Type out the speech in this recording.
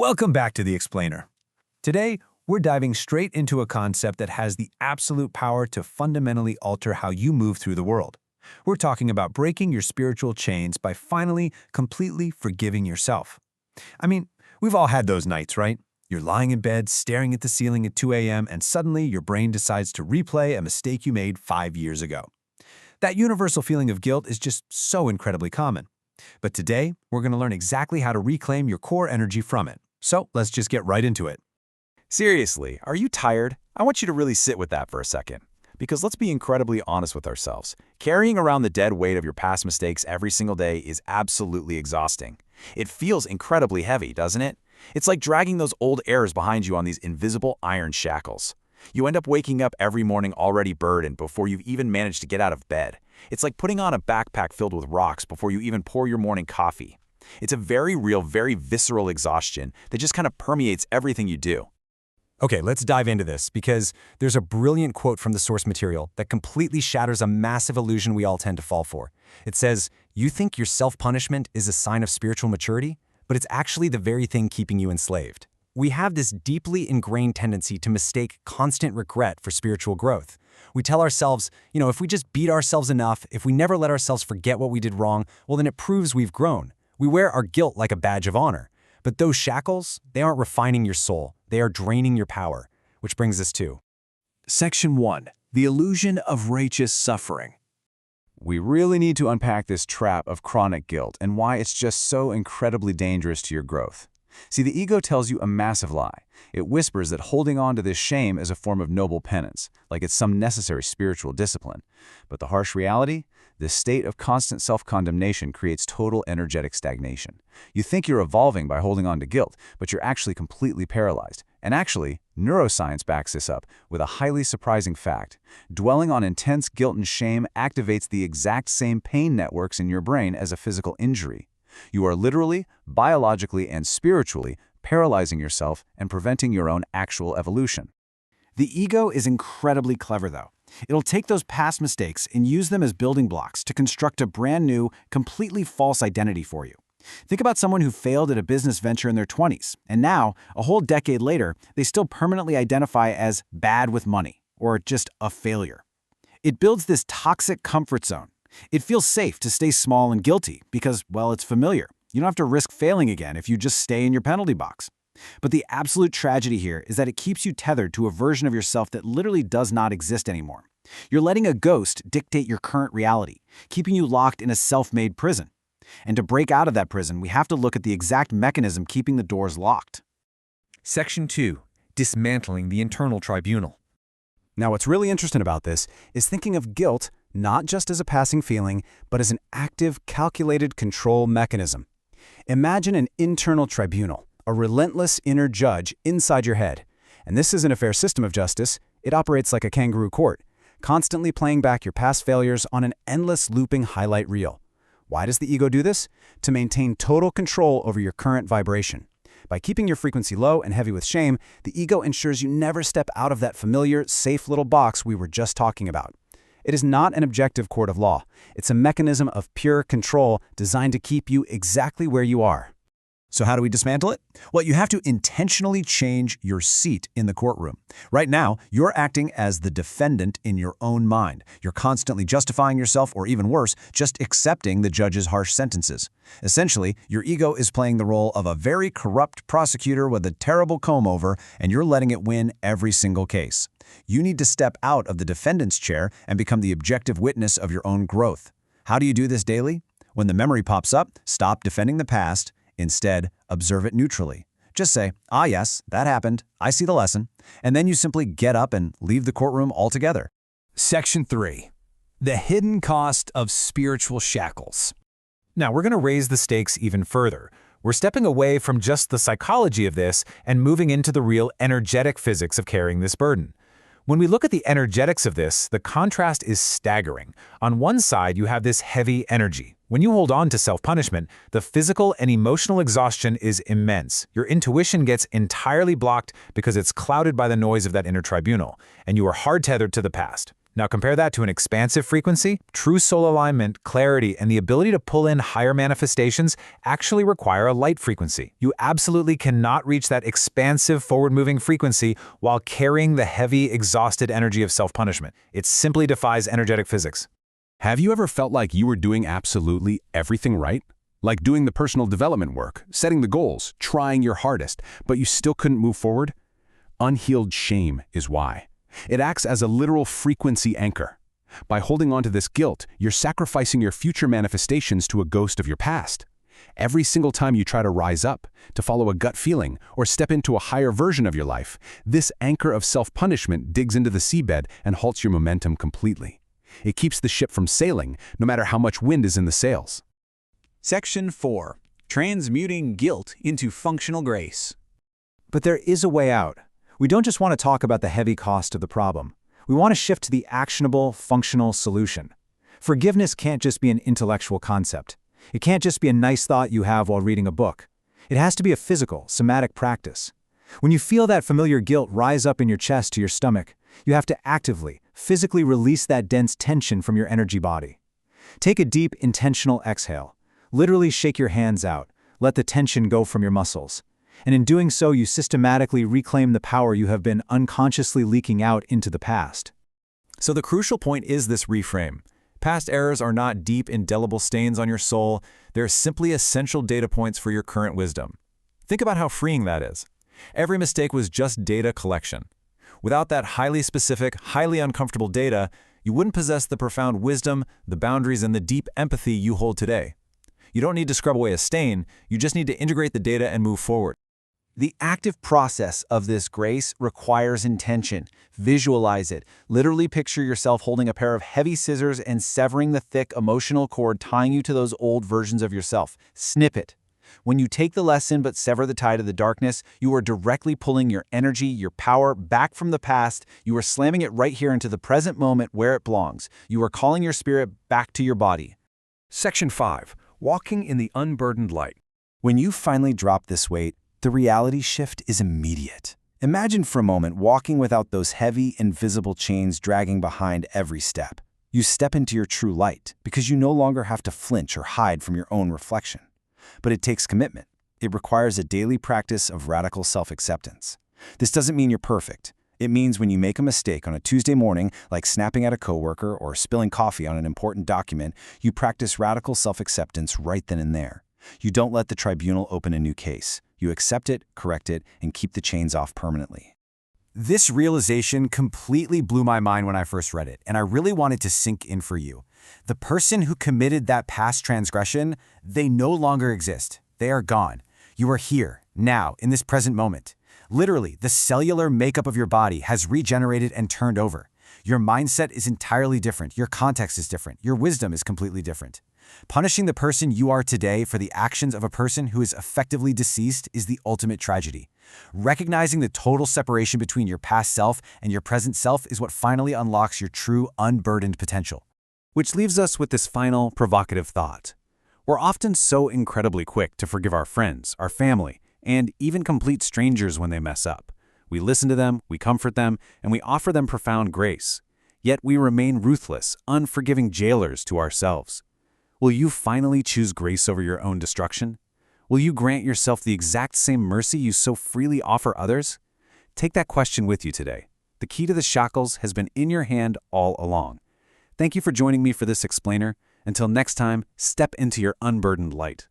Welcome back to The Explainer. Today, we're diving straight into a concept that has the absolute power to fundamentally alter how you move through the world. We're talking about breaking your spiritual chains by finally, completely forgiving yourself. I mean, we've all had those nights, right? You're lying in bed, staring at the ceiling at 2 a.m., and suddenly your brain decides to replay a mistake you made 5 years ago. That universal feeling of guilt is just so incredibly common. But today, we're going to learn exactly how to reclaim your core energy from it. So let's just get right into it. Seriously, are you tired? I want you to really sit with that for a second. Because let's be incredibly honest with ourselves. Carrying around the dead weight of your past mistakes every single day is absolutely exhausting. It feels incredibly heavy, doesn't it? It's like dragging those old errors behind you on these invisible iron shackles. You end up waking up every morning already burdened before you've even managed to get out of bed. It's like putting on a backpack filled with rocks before you even pour your morning coffee. It's a very real, very visceral exhaustion that just kind of permeates everything you do. Okay, let's dive into this because there's a brilliant quote from the source material that completely shatters a massive illusion we all tend to fall for. It says, "You think your self-punishment is a sign of spiritual maturity, but it's actually the very thing keeping you enslaved." We have this deeply ingrained tendency to mistake constant regret for spiritual growth. We tell ourselves, if we just beat ourselves enough, if we never let ourselves forget what we did wrong, well, then it proves we've grown. We wear our guilt like a badge of honor. But those shackles, they aren't refining your soul. They are draining your power, which brings us to Section 1. The Illusion of Righteous Suffering. We really need to unpack this trap of chronic guilt and why it's just so incredibly dangerous to your growth. See, the ego tells you a massive lie. It whispers that holding on to this shame is a form of noble penance, like it's some necessary spiritual discipline. But the harsh reality? This state of constant self-condemnation creates total energetic stagnation. You think you're evolving by holding on to guilt, but you're actually completely paralyzed. And actually, neuroscience backs this up with a highly surprising fact. Dwelling on intense guilt and shame activates the exact same pain networks in your brain as a physical injury. You are literally, biologically, and spiritually paralyzing yourself and preventing your own actual evolution. The ego is incredibly clever, though. It'll take those past mistakes and use them as building blocks to construct a brand new, completely false identity for you. Think about someone who failed at a business venture in their 20s, and now, a whole decade later, they still permanently identify as bad with money, or just a failure. It builds this toxic comfort zone. It feels safe to stay small and guilty because, well, it's familiar. You don't have to risk failing again if you just stay in your penalty box. But the absolute tragedy here is that it keeps you tethered to a version of yourself that literally does not exist anymore. You're letting a ghost dictate your current reality, keeping you locked in a self-made prison. And to break out of that prison, we have to look at the exact mechanism keeping the doors locked. Section 2. Dismantling the internal tribunal. Now, what's really interesting about this is thinking of guilt not just as a passing feeling, but as an active, calculated control mechanism. Imagine an internal tribunal, a relentless inner judge inside your head. And this isn't a fair system of justice. It operates like a kangaroo court, constantly playing back your past failures on an endless looping highlight reel. Why does the ego do this? To maintain total control over your current vibration. By keeping your frequency low and heavy with shame, the ego ensures you never step out of that familiar, safe little box we were just talking about. It is not an objective court of law. It's a mechanism of pure control designed to keep you exactly where you are. So how do we dismantle it? Well, you have to intentionally change your seat in the courtroom. Right now, you're acting as the defendant in your own mind. You're constantly justifying yourself, or even worse, just accepting the judge's harsh sentences. Essentially, your ego is playing the role of a very corrupt prosecutor with a terrible comb-over, and you're letting it win every single case. You need to step out of the defendant's chair and become the objective witness of your own growth. How do you do this daily? When the memory pops up, stop defending the past. Instead, observe it neutrally. Just say, "Ah, yes, that happened. I see the lesson." And then you simply get up and leave the courtroom altogether. Section 3. The Hidden Cost of Spiritual Shackles. Now, we're going to raise the stakes even further. We're stepping away from just the psychology of this and moving into the real energetic physics of carrying this burden. When we look at the energetics of this, the contrast is staggering. On one side, you have this heavy energy. When you hold on to self-punishment, the physical and emotional exhaustion is immense. Your intuition gets entirely blocked because it's clouded by the noise of that inner tribunal, and you are hard tethered to the past. Now compare that to an expansive frequency. True soul alignment, clarity, and the ability to pull in higher manifestations actually require a light frequency. You absolutely cannot reach that expansive, forward-moving frequency while carrying the heavy, exhausted energy of self-punishment. It simply defies energetic physics. Have you ever felt like you were doing absolutely everything right? Like doing the personal development work, setting the goals, trying your hardest, but you still couldn't move forward? Unhealed shame is why. It acts as a literal frequency anchor. By holding on to this guilt, you're sacrificing your future manifestations to a ghost of your past. Every single time you try to rise up, to follow a gut feeling, or step into a higher version of your life, this anchor of self-punishment digs into the seabed and halts your momentum completely. It keeps the ship from sailing, no matter how much wind is in the sails. Section 4. Transmuting guilt into functional grace. But there is a way out. We don't just want to talk about the heavy cost of the problem. We want to shift to the actionable, functional solution. Forgiveness can't just be an intellectual concept. It can't just be a nice thought you have while reading a book. It has to be a physical, somatic practice. When you feel that familiar guilt rise up in your chest to your stomach, you have to actively, physically release that dense tension from your energy body. Take a deep, intentional exhale. Literally shake your hands out. Let the tension go from your muscles. And in doing so, you systematically reclaim the power you have been unconsciously leaking out into the past. So the crucial point is this reframe. Past errors are not deep, indelible stains on your soul. They're simply essential data points for your current wisdom. Think about how freeing that is. Every mistake was just data collection. Without that highly specific, highly uncomfortable data, you wouldn't possess the profound wisdom, the boundaries, and the deep empathy you hold today. You don't need to scrub away a stain, you just need to integrate the data and move forward. The active process of this grace requires intention. Visualize it. Literally picture yourself holding a pair of heavy scissors and severing the thick emotional cord tying you to those old versions of yourself. Snip it. When you take the lesson but sever the tie to the darkness, you are directly pulling your energy, your power back from the past. You are slamming it right here into the present moment where it belongs. You are calling your spirit back to your body. Section 5. Walking in the unburdened light. When you finally drop this weight, the reality shift is immediate. Imagine for a moment walking without those heavy, invisible chains dragging behind every step. You step into your true light because you no longer have to flinch or hide from your own reflection. But it takes commitment. It requires a daily practice of radical self-acceptance. This doesn't mean you're perfect. It means when you make a mistake on a Tuesday morning, like snapping at a coworker or spilling coffee on an important document, you practice radical self-acceptance right then and there. You don't let the tribunal open a new case. You accept it, correct it, and keep the chains off permanently. This realization completely blew my mind when I first read it, and I really wanted to sink in for you. The person who committed that past transgression, they no longer exist. They are gone. You are here, now, in this present moment. Literally, the cellular makeup of your body has regenerated and turned over. Your mindset is entirely different. Your context is different. Your wisdom is completely different. Punishing the person you are today for the actions of a person who is effectively deceased is the ultimate tragedy. Recognizing the total separation between your past self and your present self is what finally unlocks your true unburdened potential. Which leaves us with this final provocative thought. We're often so incredibly quick to forgive our friends, our family, and even complete strangers when they mess up. We listen to them, we comfort them, and we offer them profound grace. Yet we remain ruthless, unforgiving jailers to ourselves. Will you finally choose grace over your own destruction? Will you grant yourself the exact same mercy you so freely offer others? Take that question with you today. The key to the shackles has been in your hand all along. Thank you for joining me for this explainer. Until next time, step into your unburdened light.